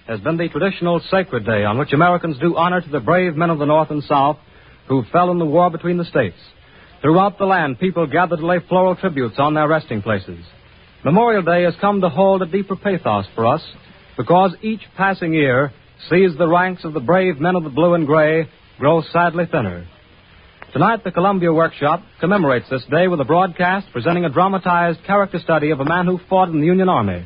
has been the traditional sacred day on which Americans do honor to the brave men of the North and South who fell in the war between the states. Throughout the land, people gather to lay floral tributes on their resting places. Memorial Day has come to hold a deeper pathos for us because each passing year sees the ranks of the brave men of the blue and gray grow sadly thinner. Tonight, the Columbia Workshop commemorates this day with a broadcast presenting a dramatized character study of a man who fought in the Union Army,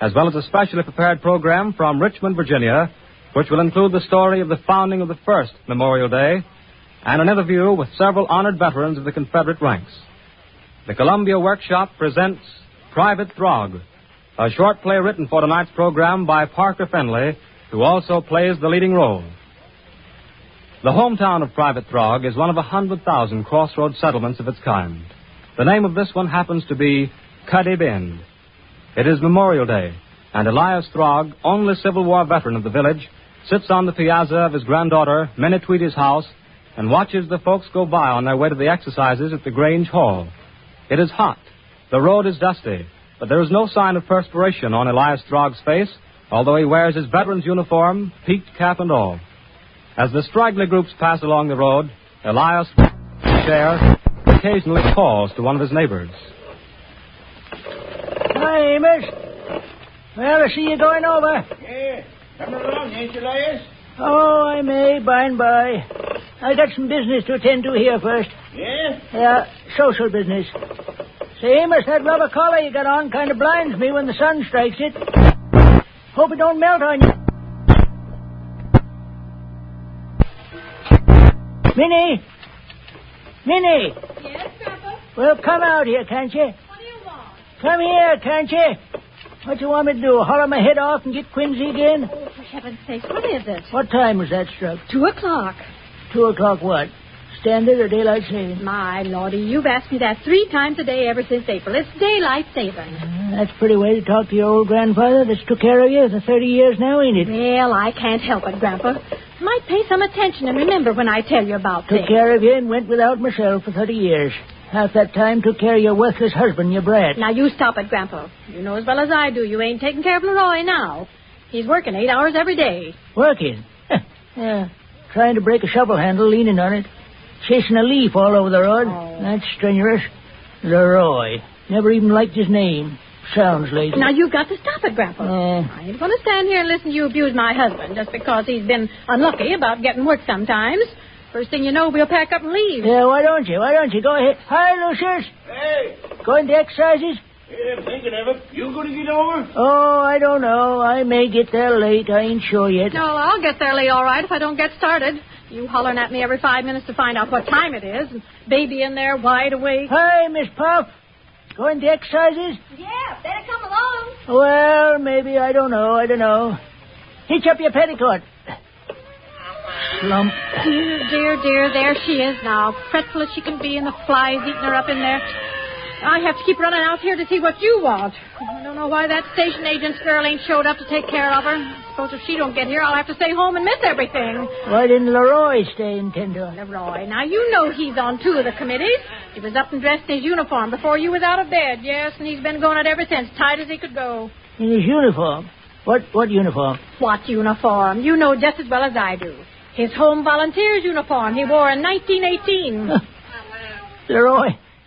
as well as a specially prepared program from Richmond, Virginia, which will include the story of the founding of the first Memorial Day and an interview with several honored veterans of the Confederate ranks. The Columbia Workshop presents Private Throgg, a short play written for tonight's program by Parker Fenley, who also plays the leading role. The hometown of Private Throgg is one of 100,000 crossroads settlements of its kind. The name of this one happens to be Cuddy Bend. It is Memorial Day, and Elias Throgg, only Civil War veteran of the village, sits on the piazza of his granddaughter, Minnie Tweedy's house, and watches the folks go by on their way to the exercises at the Grange Hall. It is hot. The road is dusty, but there is no sign of perspiration on Elias Throgg's face, although he wears his veteran's uniform, peaked cap and all. As the straggly groups pass along the road, Elias, chair, occasionally calls to one of his neighbors. Hi, Amos. Well, I see you going over. Yeah, coming along, ain't you, Elias? Oh, I may, by and by. I got some business to attend to here first. Yeah? Yeah, social business. Say, Amos, that rubber collar you got on kind of blinds me when the sun strikes it. Hope it don't melt on you. Minnie! Minnie! Yes, Grandpa? Well, come out here, can't you? What do you want? Come here, can't you? What you want me to do, holler my head off and get Quincy again? Oh, for heaven's sake, what is it? What time was that struck? 2:00. 2 o'clock what? Standard or daylight saving? My lordy, you've asked me that 3 times a day ever since April. It's daylight saving. That's a pretty way to talk to your old grandfather that's took care of you for 30 years now, ain't it? Well, I can't help it, Grandpa. Might pay some attention and remember when I tell you about Took things. care of you and went without myself for 30 years. Half that time took care of your worthless husband, your brat. Now, you stop it, Grandpa. You know as well as I do you ain't taking care of Leroy now. He's working 8 hours every day. Working? Yeah. Trying to break a shovel handle, leaning on it. Chasing a leaf all over the road. Oh. That's strenuous. Leroy. Never even liked his name. Sounds lazy. Now, you've got to stop it, Grandpa. I ain't going to stand here and listen to you abuse my husband just because he's been unlucky about getting work sometimes. First thing you know, we'll pack up and leave. Yeah, why don't you? Why don't you? Go ahead. Hi, Lucius. Hey! Going to exercises? Yeah, I'm thinking of it. You gonna get over? Oh, I don't know. I may get there late. I ain't sure yet. No, I'll get there late all right if I don't get started. You hollering at me every 5 minutes to find out what time it is. And baby in there wide awake. Hi, Miss Puff. Going to exercises? Yeah, better come along. Well, maybe. I don't know. Hitch up your petticoat. Slump. Dear, there she is now. Fretful as she can be, and the flies eating her up in there. I have to keep running out here to see what you want. I don't know why that station agent's girl ain't showed up to take care of her. I suppose if she don't get here, I'll have to stay home and miss everything. Why didn't Leroy stay and tend to her? Leroy, now you know he's on 2 of the committees. He was up and dressed in his uniform before you was out of bed, yes, and he's been going it ever since, tight as he could go. In his uniform? What uniform? What uniform? You know just as well as I do. His Home Volunteers uniform he wore in 1918.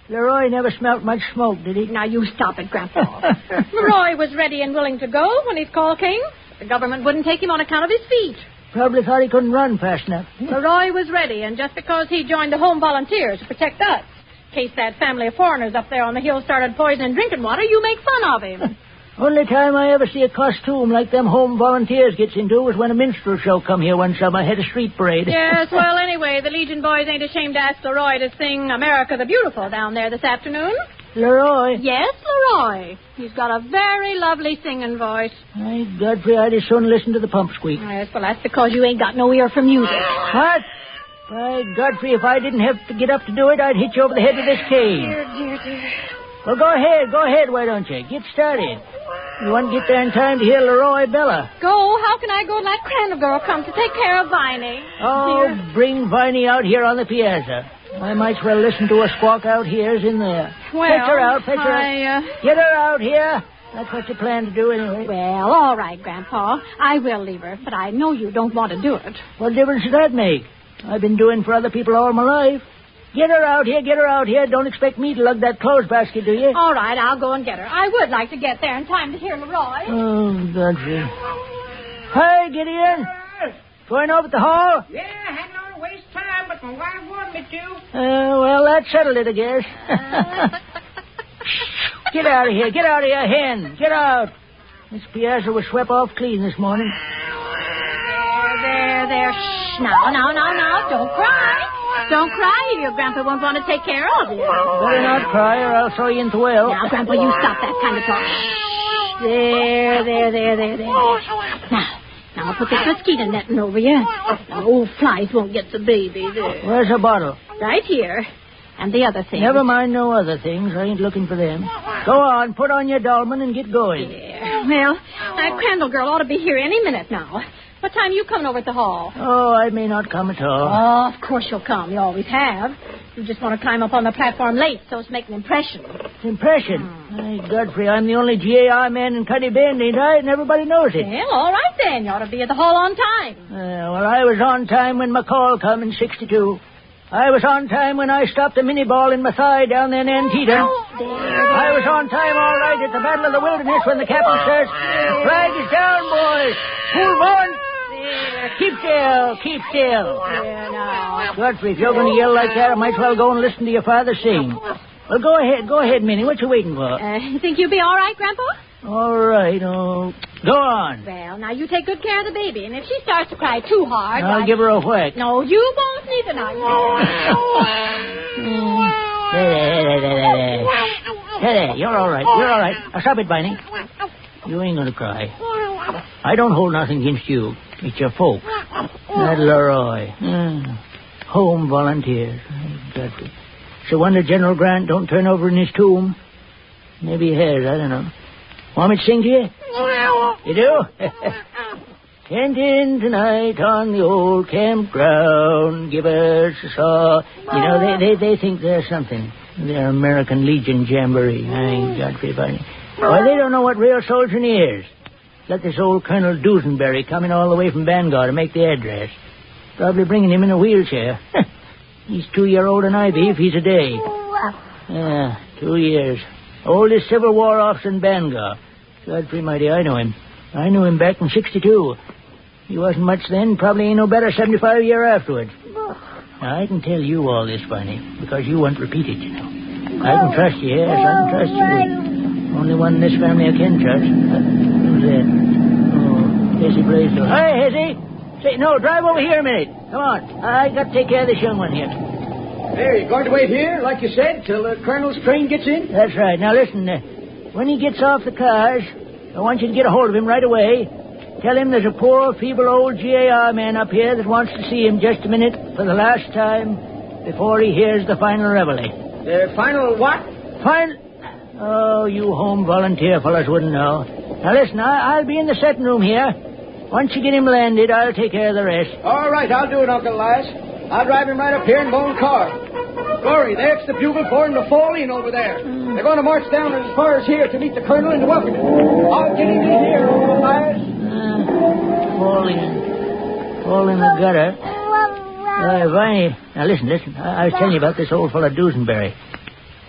Leroy never smelt much smoke, did he? Now, you stop it, Grandpa. Leroy was ready and willing to go when his call came. But the government wouldn't take him on account of his feet. Probably thought he couldn't run fast enough. Leroy was ready, and just because he joined the Home Volunteers to protect us, in case that family of foreigners up there on the hill started poisoning drinking water, you make fun of him. Only time I ever see a costume like them Home Volunteers gets into was when a minstrel show come here one summer, had a street parade. Yes, well, anyway, the Legion boys ain't ashamed to ask Leroy to sing America the Beautiful down there this afternoon. Leroy? Yes, Leroy. He's got a very lovely singing voice. My Godfrey, I'd as soon listen to the pump squeak. Yes, well, that's because you ain't got no ear for music. What? By Godfrey, if I didn't have to get up to do it, I'd hit you over the head with this cane. Dear. Well, go ahead, why don't you? Get started. You want to get there in time to hear Leroy Bella. Go? How can I go and let Crandall girl come to take care of Viney? Oh, Dear. Bring Viney out here on the piazza. I might as well listen to her squawk out here as in there. Well, Fetch her out. Get her out here. That's what you plan to do anyway. Well, all right, Grandpa. I will leave her, but I know you don't want to do it. What difference does that make? I've been doing for other people all my life. Get her out here. Don't expect me to lug that clothes basket, do you? All right, I'll go and get her. I would like to get there in time to hear Leroy. Oh, Godfrey. Hi, Gideon. Going over to the hall? Yeah, I hadn't want to waste time, but my wife wanted me to. Well, that settled it, I guess. Get out of here, hen. Get out. This piazza was swept off clean this morning. There. Shh. Now. Don't cry. Don't cry, or your Grandpa won't want to take care of you. Better not cry, or I'll throw you into the well. Now, Grandpa, you stop that kind of talk. Shh. There. Now, I'll put this mosquito netting over you. The old flies won't get the baby there. Where's the bottle? Right here. And the other thing. Never mind no other things. I ain't looking for them. Go on, put on your dolman and get going. Yeah. Well, that Crandall girl ought to be here any minute now. What time are you coming over at the hall? Oh, I may not come at all. Oh, of course you'll come. You always have. You just want to climb up on the platform late so as to make an impression. Impression? Hey, Godfrey, I'm the only GAI man in Cuddy Bend, ain't I? And everybody knows it. Well, all right then. You ought to be at the hall on time. Well, I was on time when my call come in 62. I was on time when I stopped a mini-ball in my thigh down there in Antietam. I was on time all right at the Battle of the Wilderness when the captain says, "The flag is down, boys. Move on." Keep still. Yeah, now. Godfrey, if you're going to yell like that, I might as well go and listen to your father sing. Well, go ahead, Minnie. What you waiting for? You think you'll be all right, Grandpa? All right, go on. Well, now you take good care of the baby, and if she starts to cry too hard... I'll give her a whack. No, you won't neither now. There, you're all right. Now, stop it, Viney. You ain't going to cry. I don't hold nothing against you. It's your folk. That Leroy. Home volunteers. It's a wonder General Grant don't turn over in his tomb. Maybe he has, I don't know. Want me to sing to you? You do? Tent in tonight on the old campground. Give us a saw. You know, they think they're something. They're American Legion Jamboree. Godfrey, Barney. Why, they don't know what real soldiering is. Let this old Colonel Dusenberry coming all the way from Vanguard to make the address. Probably bringing him in a wheelchair. He's 2 years older than I be if he's a day. Yeah, 2 years. Oldest Civil War officer in Vanguard. Godfrey, mighty, I know him. I knew him back in 62. He wasn't much then, probably ain't no better 75 years afterwards. Now, I can tell you all this, Barney, because you won't repeat it, you know. I can trust you, yes, I can trust you. Only one in this family I can trust. Who's that? Oh, Hezzy Blaisdell. Hi, Hezzy. Say, no, drive over here a minute. Come on. I got to take care of this young one here. There, you going to wait here, like you said, till the Colonel's train gets in? That's right. Now, listen, when he gets off the cars, I want you to get a hold of him right away. Tell him there's a poor, feeble old GAR man up here that wants to see him just a minute for the last time before he hears the final reveille. The final what? Oh, you home volunteer fellas wouldn't know. Now, listen, I'll be in the setting room here. Once you get him landed, I'll take care of the rest. All right, I'll do it, Uncle Elias. I'll drive him right up here in Bone car. Glory, there's the bugle for him to fall in over there. They're going to march down as far as here to meet the Colonel and to welcome him. I'll get him in here, Uncle Elias. Fall in the gutter. Viney, now listen. I was telling you about this old fella Dusenberry.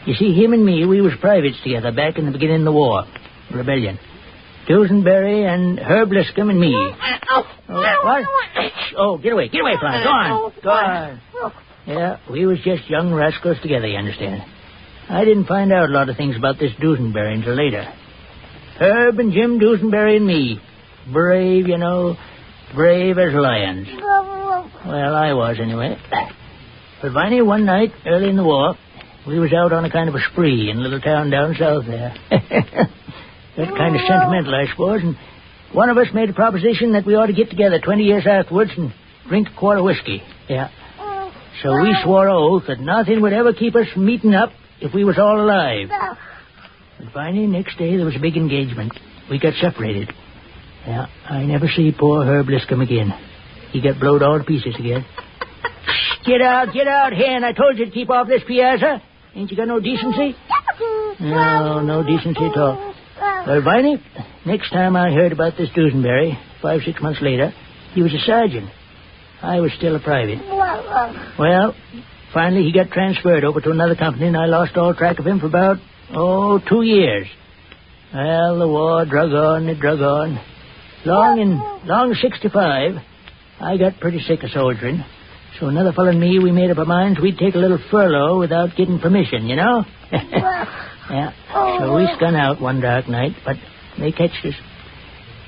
You see, him and me, we was privates together back in the beginning of the war. Rebellion. Dusenberry and Herb Liscombe and me. What? Oh, get away, Fly. Go on. Yeah, we was just young rascals together, you understand. I didn't find out a lot of things about this Dusenberry until later. Herb and Jim Dusenberry and me. Brave, you know. Brave as lions. Well, I was, anyway. But, Viney, one night, early in the war, we was out on a kind of a spree in a little town down south there. Got kind of sentimental, I suppose, and one of us made a proposition that we ought to get together 20 years afterwards and drink a quart of whiskey. Yeah. So we swore oath that nothing would ever keep us from meeting up if we was all alive. But finally, next day, there was a big engagement. We got separated. Yeah, I never see poor Herb Liscombe again. He got blowed all to pieces again. Get out, hen. I told you to keep off this piazza. Ain't you got no decency? No decency at all. Well, Viney, next time I heard about this Dusenberry, 5-6 months later, he was a sergeant. I was still a private. Well, finally he got transferred over to another company, and I lost all track of him for about, 2 years. Well, the war drug on, it drug on. Long 65, I got pretty sick of soldiering. So another fellow and me, we made up our minds we'd take a little furlough without getting permission, you know? Yeah. So we spun out one dark night, but they catched us.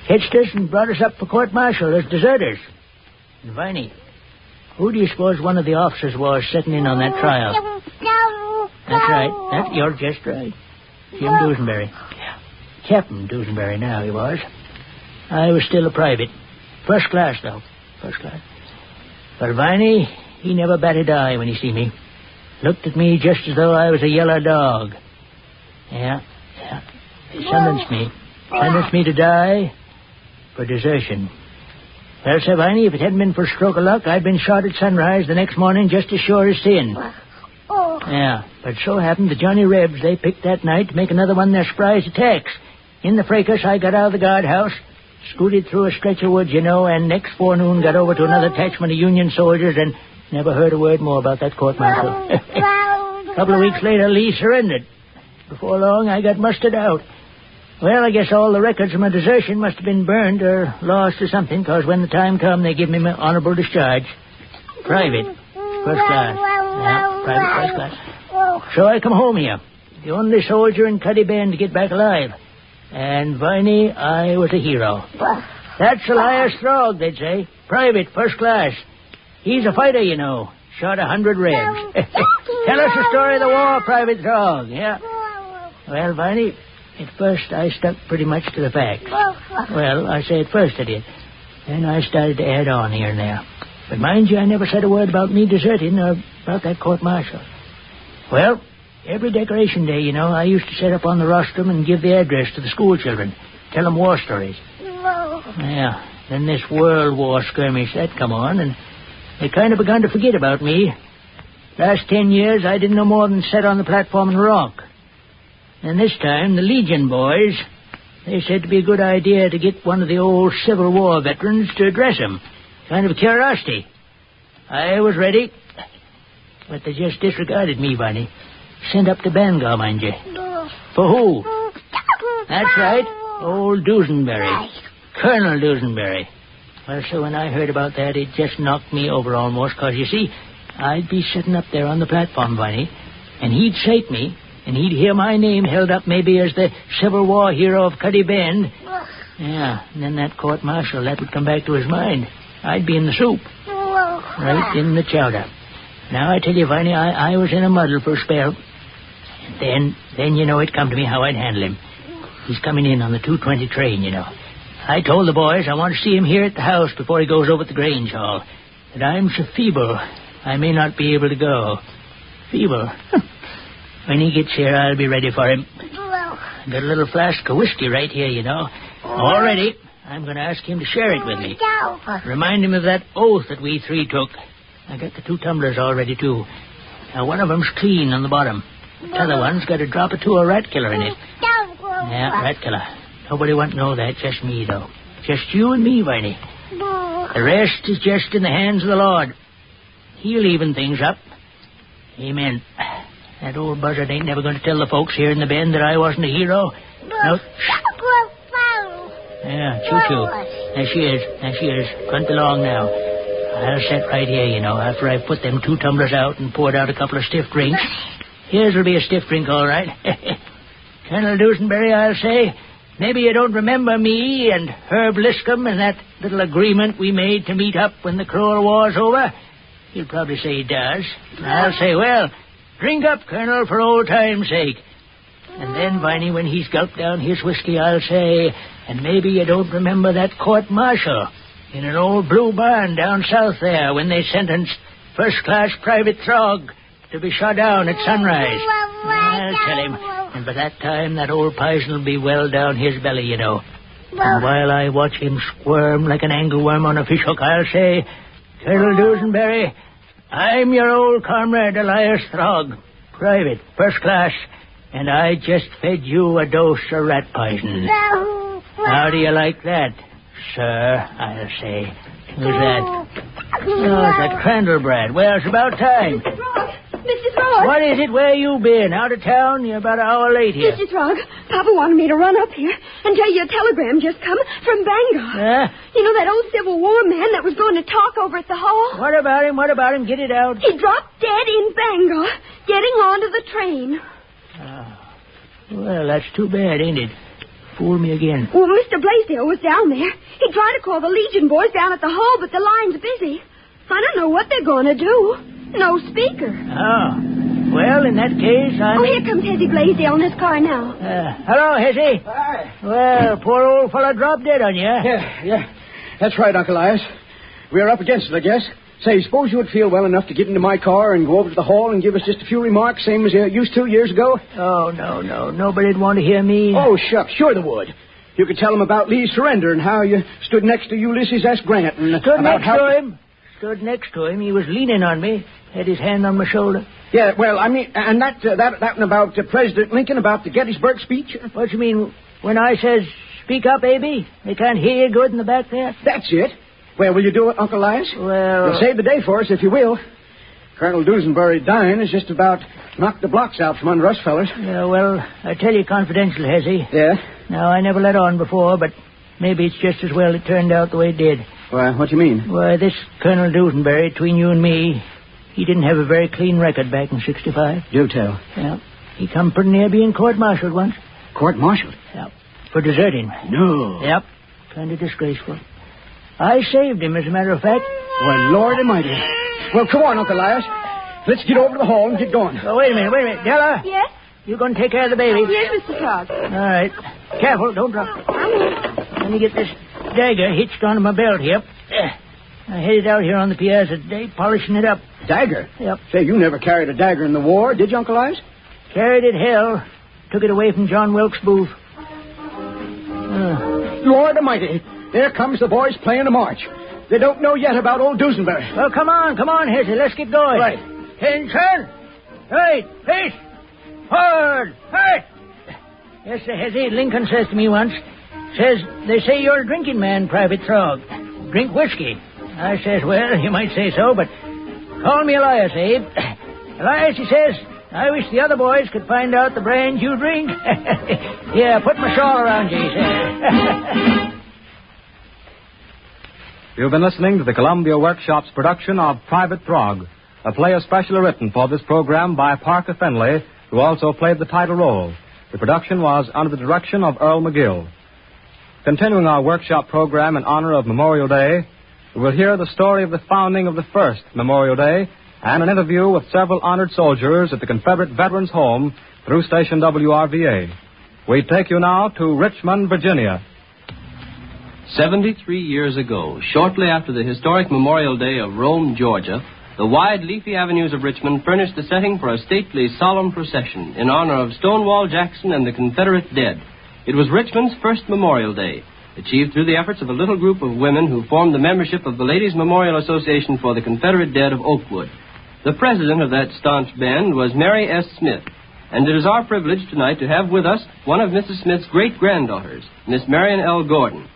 Catched us and brought us up for court-martial as deserters. And Viney, who do you suppose one of the officers was sitting in on that trial? That's right. You're just right. Jim Dusenberry. Yeah. Captain Dusenberry now he was. I was still a private. First class, though. First class. But Viney, he never batted eye when he see me. Looked at me just as though I was a yellow dog. Yeah. He sentenced me to die for desertion. Well, Sir Viney, if it hadn't been for a stroke of luck, I'd been shot at sunrise the next morning just as sure as sin. Yeah, but so happened the Johnny Rebs, they picked that night to make another one of their surprise attacks. In the fracas, I got out of the guardhouse, scooted through a stretch of woods, and next forenoon got over to another detachment of Union soldiers and never heard a word more about that court-martial. A couple of weeks later, Lee surrendered. Before long, I got mustered out. Well, I guess all the records of my desertion must have been burned or lost or something, because when the time come, they give me my honorable discharge. Private. First class. Yeah, private first class. So I come home here, the only soldier in Cuddy Bend to get back alive. And, Viney, I was a hero. That's Elias Throgg, they'd say. Private, first class. He's a fighter, Shot 100 Rebs. Tell us the story of the war, Private Throgg. Yeah. Well, Viney, at first I stuck pretty much to the facts. Well, I say at first I did. Then I started to add on here and there. But mind you, I never said a word about me deserting or about that court-martial. Well, every decoration day, I used to set up on the rostrum and give the address to the school children. Tell them war stories. Yeah, then this World War skirmish, that come on, and they kind of begun to forget about me. Last 10 years, I didn't no more than sit on the platform and rock. And this time, the Legion boys, they said it'd be a good idea to get one of the old Civil War veterans to address them. Kind of a curiosity. I was ready, but they just disregarded me, Viney. Sent up to Bangor, mind you. For who? That's right, old Dusenberry. Colonel Dusenberry. Well, so when I heard about that, it just knocked me over almost, because, you see, I'd be sitting up there on the platform, Viney, and he'd cite me, and he'd hear my name held up maybe as the Civil War hero of Cuddy Bend. Yeah, and then that court-martial, that would come back to his mind. I'd be in the soup. Right in the chowder. Now, I tell you, Viney, I was in a muddle for a spell. And then, it come to me how I'd handle him. He's coming in on the 2:20 train, I told the boys I want to see him here at the house before he goes over to the Grange Hall. That I'm so feeble, I may not be able to go. Feeble? When he gets here, I'll be ready for him. I got a little flask of whiskey right here, All ready. I'm going to ask him to share it with me. Remind him of that oath that we three took. I got the 2 tumblers all ready, too. Now, one of them's clean on the bottom. The other one's got a drop or 2 of rat killer in it. Yeah, rat killer. Nobody won't know that, just me, though. Just you and me, Viney. The rest is just in the hands of the Lord. He'll even things up. Amen. That old buzzard ain't never going to tell the folks here in the Bend that I wasn't a hero. No. Yeah, choo-choo. There she is. Grunt along now. I'll sit right here, after I've put them 2 tumblers out and poured out a couple of stiff drinks. Here's will be a stiff drink, all right. Colonel Dusenberry, I'll say, maybe you don't remember me and Herb Liscombe and that little agreement we made to meet up when the cruel war's over. He'll probably say he does. I'll say, well, drink up, Colonel, for old time's sake. And then, Viney, when he's gulped down his whiskey, I'll say, and maybe you don't remember that court-martial in an old blue barn down south there when they sentenced first-class Private Throgg to be shot down at sunrise. I'll tell him. And by that time, that old poison will be well down his belly, And while I watch him squirm like an angleworm on a fishhook, I'll say, Colonel Dusenberry, I'm your old comrade, Elias Throgg. Private, first class. And I just fed you a dose of rat poison. How do you like that, sir, I'll say. Who's that? Oh, it's that Crandallbrad. Well, it's about time. Mr. Throgg! Mr. Throgg! What is it? Where you been? Out of town? You're about an hour late here. Mr. Throgg, Papa wanted me to run up here and tell you a telegram just come from Bangor. You know that old Civil War man that was going to talk over at the hall? What about him? What about him? Get it out. He dropped dead in Bangor, getting onto the train. Well, that's too bad, ain't it? Fool me again. Well, Mr. Blaisdell was down there. He tried to call the Legion boys down at the hall, but the line's busy. I don't know what they're going to do. No speaker. Oh. Well, in that case, Oh, here comes Hezzy Blaisdell in his car now. Hello, Hezzy. Hi. Well, poor old fella dropped dead on you. Yeah. That's right, Uncle Elias. We're up against it, I guess. Say, suppose you would feel well enough to get into my car and go over to the hall and give us just a few remarks, same as you used to years ago? Oh, no. Nobody'd want to hear me. Oh, shucks. Sure they would. You could tell them about Lee's surrender and how you stood next to Ulysses S. Grant. And Stood next to him. He was leaning on me, had his hand on my shoulder. Yeah, well, I mean, and that one about President Lincoln, about the Gettysburg speech? What you mean, when I says, speak up, A.B.? They can't hear you good in the back there? That's it. Well, will you do it, Uncle Elias? Well... You'll save the day for us if you will. Colonel Dusenberry dying has just about knocked the blocks out from under us fellers. Yeah, well, I tell you confidential, Hezzy. Yeah? Now, I never let on before, but maybe it's just as well it turned out the way it did. Why, what do you mean? Why, this Colonel Dusenberry, between you and me, he didn't have a very clean record back in 65. Do tell. Yeah. He come pretty near being court-martialed once. Court-martialed? Yeah. For deserting. No. Yep. Kind of disgraceful. I saved him, as a matter of fact. Well, Lord Almighty. Well, come on, Uncle Elias. Let's get over to the hall and get going. Oh, wait a minute. Della? Yes? You going to take care of the baby? Yes, Mr. Throgg. All right. Careful, don't drop it. Let me get this dagger hitched onto my belt here. I headed out here on the piazza today, polishing it up. Dagger? Yep. Say, you never carried a dagger in the war, did you, Uncle Elias? Carried it, hell. Took it away from John Wilkes Booth. Lord Almighty. There comes the boys playing a march. They don't know yet about old Dusenberry. Well, come on, Hezzy. Let's get going. Right. Attention! Right, face! Forward! Right! Yes, Sir Hezzy, Lincoln says to me once, they say you're a drinking man, Private Throgg. Drink whiskey. I says, well, you might say so, but call me Elias, Abe. Elias, he says, I wish the other boys could find out the brand you drink. Yeah, put my shawl around you, he says. You've been listening to the Columbia Workshop's production of Private Throgg, a play especially written for this program by Parker Fenley, who also played the title role. The production was under the direction of Earl McGill. Continuing our workshop program in honor of Memorial Day, we will hear the story of the founding of the first Memorial Day and an interview with several honored soldiers at the Confederate Veterans Home through station WRVA. We take you now to Richmond, Virginia. 73 years ago, shortly after the historic Memorial Day of Rome, Georgia, the wide, leafy avenues of Richmond furnished the setting for a stately, solemn procession in honor of Stonewall Jackson and the Confederate dead. It was Richmond's first Memorial Day, achieved through the efforts of a little group of women who formed the membership of the Ladies' Memorial Association for the Confederate Dead of Oakwood. The president of that staunch band was Mary S. Smith, and it is our privilege tonight to have with us one of Mrs. Smith's great-granddaughters, Miss Marion L. Gordon.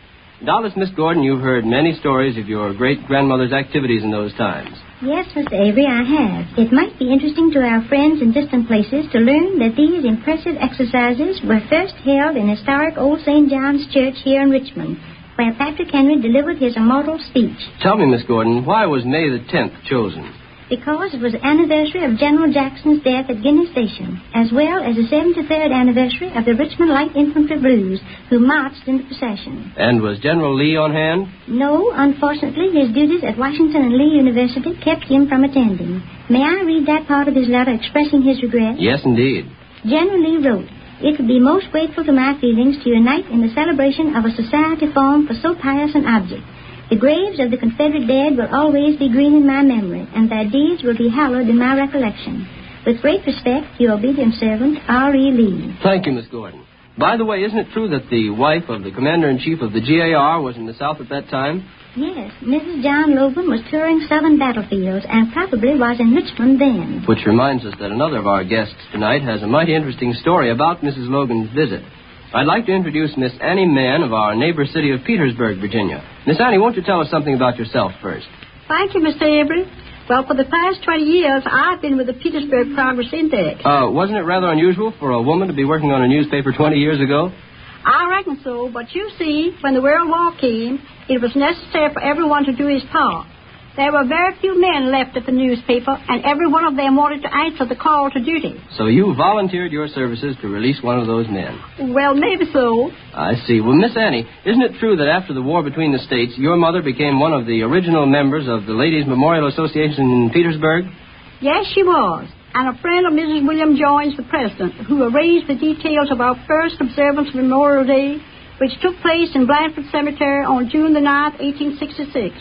Doubtless, Miss Gordon, you've heard many stories of your great-grandmother's activities in those times. Yes, Mr. Avery, I have. It might be interesting to our friends in distant places to learn that these impressive exercises were first held in historic Old St. John's Church here in Richmond, where Patrick Henry delivered his immortal speech. Tell me, Miss Gordon, why was May the 10th chosen? Because it was the anniversary of General Jackson's death at Guinea Station, as well as the 73rd anniversary of the Richmond Light Infantry Blues, who marched in the procession. And was General Lee on hand? No, unfortunately, his duties at Washington and Lee University kept him from attending. May I read that part of his letter expressing his regret? Yes, indeed. General Lee wrote, "It would be most grateful to my feelings to unite in the celebration of a society formed for so pious an object. The graves of the Confederate dead will always be green in my memory, and their deeds will be hallowed in my recollection. With great respect, your obedient servant, R.E. Lee." Thank you, Miss Gordon. By the way, isn't it true that the wife of the commander-in-chief of the GAR was in the South at that time? Yes, Mrs. John Logan was touring southern battlefields and probably was in Richmond then. Which reminds us that another of our guests tonight has a mighty interesting story about Mrs. Logan's visit. I'd like to introduce Miss Annie Mann of our neighbor city of Petersburg, Virginia. Miss Annie, won't you tell us something about yourself first? Thank you, Mr. Avery. Well, for the past 20 years, I've been with the Petersburg Progress Index. Wasn't it rather unusual for a woman to be working on a newspaper 20 years ago? I reckon so, but you see, when the World War came, it was necessary for everyone to do his part. There were very few men left at the newspaper, and every one of them wanted to answer the call to duty. So you volunteered your services to release one of those men? Well, maybe so. I see. Well, Miss Annie, isn't it true that after the war between the states, your mother became one of the original members of the Ladies' Memorial Association in Petersburg? Yes, she was. And a friend of Mrs. William Jones, the president, who arranged the details of our first observance of Memorial Day, which took place in Blandford Cemetery on June the 9th, 1866.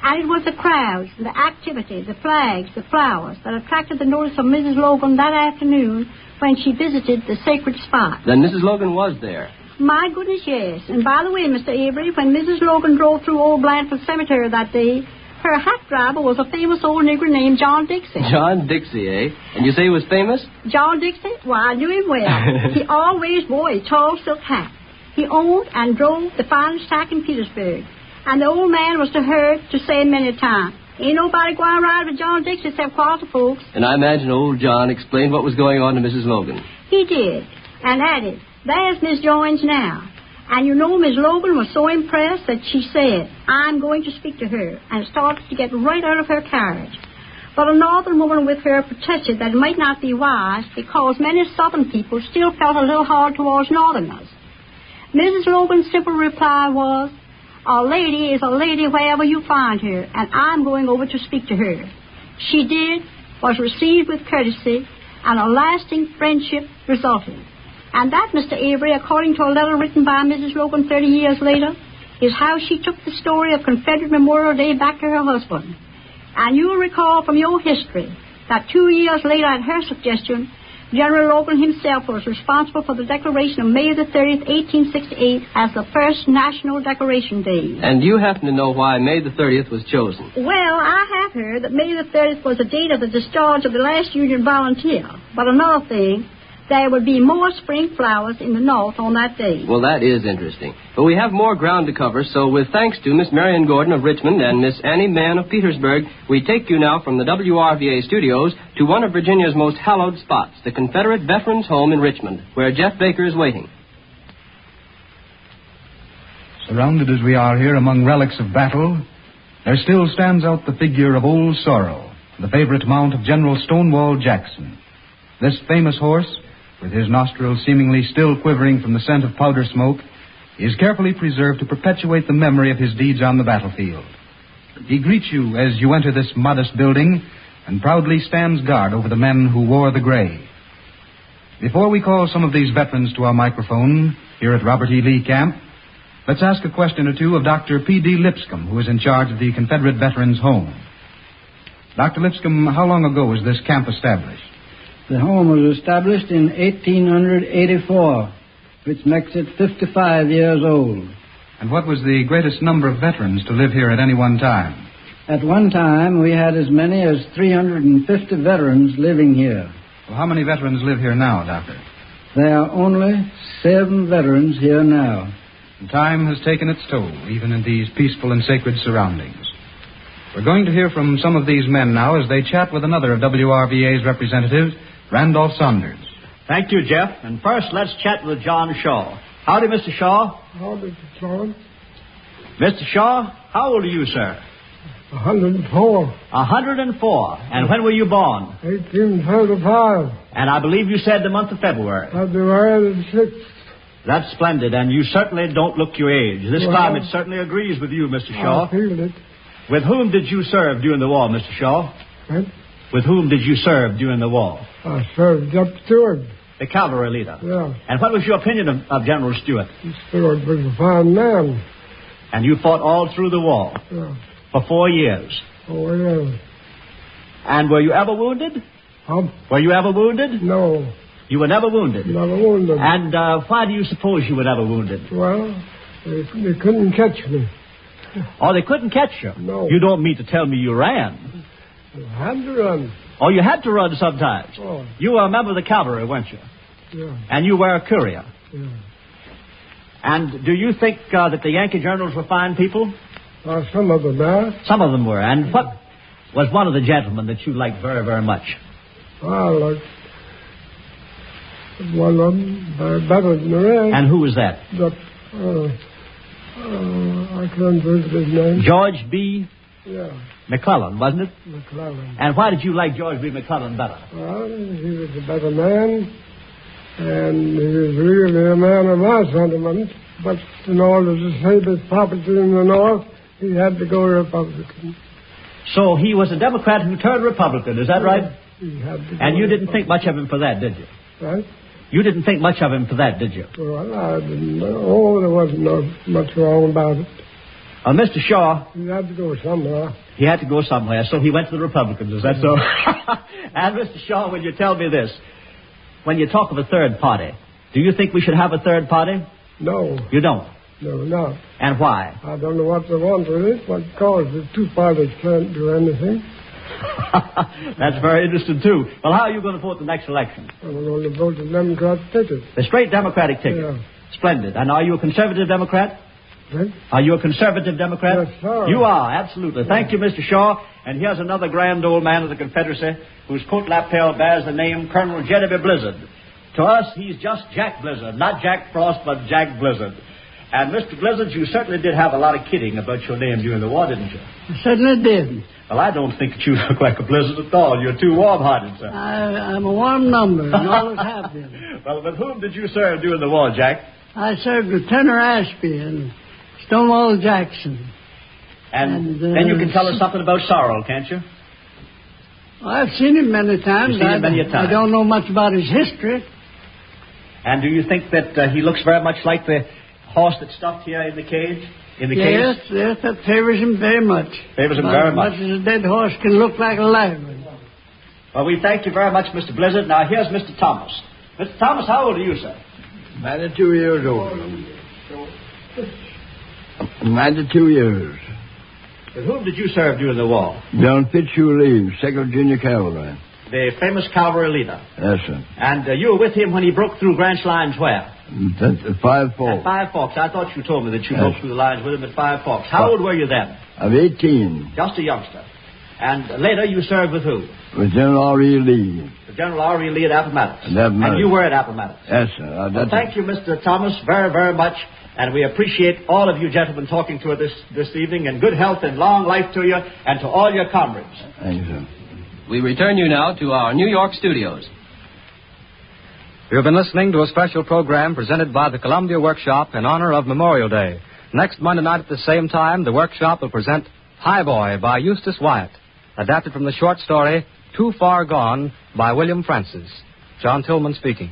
And it was the crowds, the activity, the flags, the flowers that attracted the notice of Mrs. Logan that afternoon when she visited the sacred spot. Then Mrs. Logan was there. My goodness, yes. And by the way, Mr. Avery, when Mrs. Logan drove through old Blandford Cemetery that day, her hack driver was a famous old nigger named John Dixie. John Dixie, eh? And you say he was famous? John Dixie? Why, I knew him well. He always wore a tall silk hat. He owned and drove the finest hack in Petersburg. And the old man was heard to say many times, ain't nobody going to ride with John Dixie except quality folks. And I imagine old John explained what was going on to Mrs. Logan. He did. And added, there's Miss Jones now. And you know, Miss Logan was so impressed that she said, I'm going to speak to her, and started to get right out of her carriage. But a northern woman with her protested that it might not be wise because many southern people still felt a little hard towards northerners. Mrs. Logan's simple reply was, a lady is a lady wherever you find her, and I'm going over to speak to her. She did, was received with courtesy, and a lasting friendship resulted. And that, Mr. Avery, according to a letter written by Mrs. Logan 30 years later, is how she took the story of Confederate Memorial Day back to her husband. And you'll recall from your history that 2 years later, at her suggestion, General Logan himself was responsible for the declaration of May the 30th, 1868, as the first National Decoration Day. And you happen to know why May the 30th was chosen? Well, I have heard that May the 30th was the date of the discharge of the last Union volunteer. But another thing, there would be more spring flowers in the north on that day. Well, that is interesting. But we have more ground to cover, so with thanks to Miss Marion Gordon of Richmond and Miss Annie Mann of Petersburg, we take you now from the WRVA studios to one of Virginia's most hallowed spots, the Confederate Veterans Home in Richmond, where Jeff Baker is waiting. Surrounded as we are here among relics of battle, there still stands out the figure of Old Sorrel, the favorite mount of General Stonewall Jackson. This famous horse, with his nostrils seemingly still quivering from the scent of powder smoke, is carefully preserved to perpetuate the memory of his deeds on the battlefield. He greets you as you enter this modest building and proudly stands guard over the men who wore the gray. Before we call some of these veterans to our microphone here at Robert E. Lee Camp, let's ask a question or two of Dr. P.D. Lipscomb, who is in charge of the Confederate Veterans Home. Dr. Lipscomb, how long ago was this camp established? The home was established in 1884, which makes it 55 years old. And what was the greatest number of veterans to live here at any one time? At one time, we had as many as 350 veterans living here. Well, how many veterans live here now, Doctor? There are only 7 veterans here now. And time has taken its toll, even in these peaceful and sacred surroundings. We're going to hear from some of these men now as they chat with another of WRVA's representatives, Randolph Saunders. Thank you, Jeff. And first, let's chat with John Shaw. Howdy, Mr. Shaw. Howdy, John. Mr. Shaw, how old are you, sir? 104. 104. And when were you born? 1835. And I believe you said the month of February. February the 6th. That's splendid, and you certainly don't look your age. This climate certainly agrees with you, Mr. Shaw. I feel it. With whom did you serve during the war, Mr. Shaw? What? With whom did you serve during the war? I served up Stewart. The cavalry leader? Yeah. And what was your opinion of General Stewart? Stewart was a fine man. And you fought all through the war? Yeah. For 4 years? 4 years. And were you ever wounded? Huh? Were you ever wounded? No. You were never wounded? Never wounded. And why do you suppose you were never wounded? Well, they couldn't catch me. Oh, they couldn't catch you? No. You don't mean to tell me you ran? I had to run. Oh, you had to run sometimes? Oh. You were a member of the cavalry, weren't you? Yeah. And you were a courier? Yeah. And do you think that the Yankee journals were fine people? Some of them are. Some of them were. And what was one of the gentlemen that you liked very, very much? Well, like one of them better than the rest. And who was that? I can't think of his name. George B. Yeah. McClellan, wasn't it? McClellan. And why did you like George B. McClellan better? Well, he was a better man, and he was really a man of my sentiments. But in order to save his property in the North, he had to go Republican. So he was a Democrat who turned Republican, is that right? He had to go and you didn't think much of him for that, did you? Right? You didn't think much of him for that, did you? Well, I didn't know. Oh, there wasn't much wrong about it. Mr. Shaw... He had to go somewhere. He had to go somewhere, so he went to the Republicans, is that so? And, Mr. Shaw, will you tell me this? When you talk of a third party, do you think we should have a third party? No. You don't? No, not. And why? I don't know what they want with it, but because the two parties can't do anything. That's very interesting, too. Well, how are you going to vote the next election? I'm going to vote the Democratic ticket. The straight Democratic ticket? Yeah. Splendid. And are you a conservative Democrat? Right? Are you a conservative Democrat? Yes, sir. You are, absolutely. Thank you, Mr. Shaw. And here's another grand old man of the Confederacy whose coat lapel bears the name Colonel Genevieve Blizzard. To us, he's just Jack Blizzard. Not Jack Frost, but Jack Blizzard. And, Mr. Blizzard, you certainly did have a lot of kidding about your name during the war, didn't you? I certainly did. Well, I don't think that you look like a Blizzard at all. You're too warm-hearted, sir. I'm a warm number, and always have been. Well, with whom did you serve during the war, Jack? I served with Turner Ashby and Stonewall Jackson. And then you can tell us something about Sorrel, can't you? I've seen him many times. You've seen him many a time. I don't know much about his history. And do you think that he looks very much like the horse that's stuffed here in the cage? Yes, that favors him very much. Favors him very much. As much as a dead horse can look like a live one. Well, we thank you very much, Mr. Blizzard. Now, here's Mr. Thomas. Mr. Thomas, how old are you, sir? 92 years old. 92 years. With whom did you serve during the war? John Fitzhugh, 2nd Virginia Cavalry. The famous cavalry leader. Yes, sir. And you were with him when he broke through Grant's lines where? At Five Forks. At Five Forks. I thought you told me that you broke through the lines with him at Five Forks. How old were you then? I'm 18. Just a youngster. And later you served with who? With General R.E. Lee. With General R.E. Lee at Appomattox. At Appomattox. And you were at Appomattox. Yes, sir. Well, thank you, Mr. Thomas, very, very much. And we appreciate all of you gentlemen talking to us this evening. And good health and long life to you and to all your comrades. Thank you, sir. We return you now to our New York studios. You've been listening to a special program presented by the Columbia Workshop in honor of Memorial Day. Next Monday night at the same time, the Workshop will present High Boy by Eustace Wyatt, adapted from the short story Too Far Gone by William Francis. John Tillman speaking.